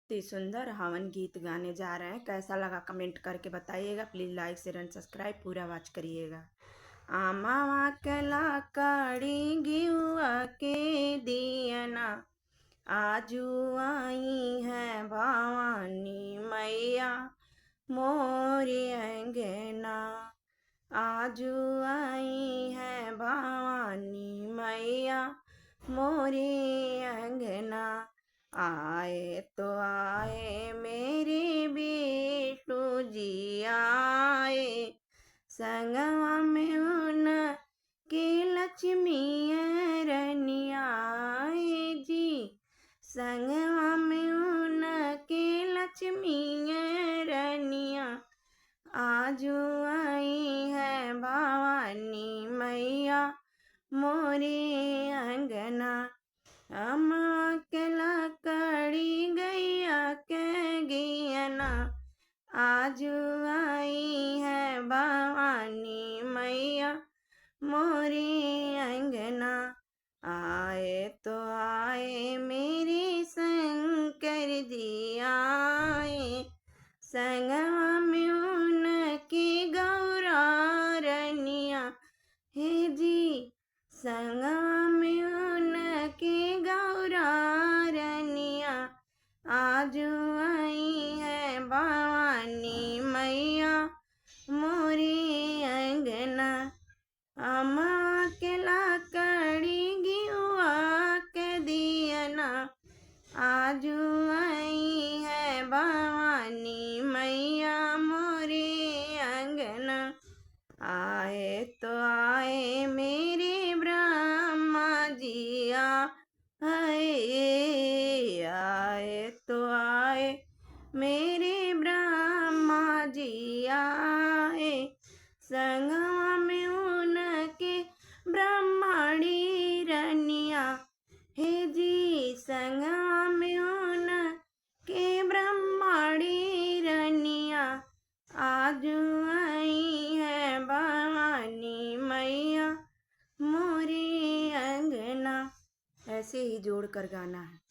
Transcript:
इतनी सुंदर हवन गीत गाने जा रहे हैं। कैसा लगा कमेंट करके बताइएगा। Please like share and subscribe पूरा वॉच करिएगा। आमावा कला काड़ी गिहुआ के दियना, आजू आई है भवानी मैया मोरी अंगना। आजू आई है भवानी मैया मोरी अंगना। आए तो आए मेरे बेटू जी आए, संगवा में उन के लक्ष्मी रनिया जी। संगवा में उन के लक्ष्मी रनिया, आजू आई है भवानी मैया मोरे अंगना। अम्मा के लकड़ी गैया के गियना, आजू आई है भवानी मैया मोरी अंगना। आए तो आए मेरे शंकर जी आए, संगवा में उनकी गौरा रनिया हे जी। संगवा में उनकी गौरा रनिया, आजू आई है भवानी मैया मोरी अंगना। अम्मा के लकड़ी गिहुआ के दियना, आजू आई है भवानी मैया मोरी अंगना। आए तो आए मेरे ब्रह्मा जी आए, आए तो आए मेरे ब्रह्मा जी आए, संगवा में उनके ब्रह्मणी रनिया हे जी। संगवा में उनके ब्रह्मणी रनिया, आजू आई है भवानी मैया मोरी अंगना। ऐसे ही जोड़ कर गाना है।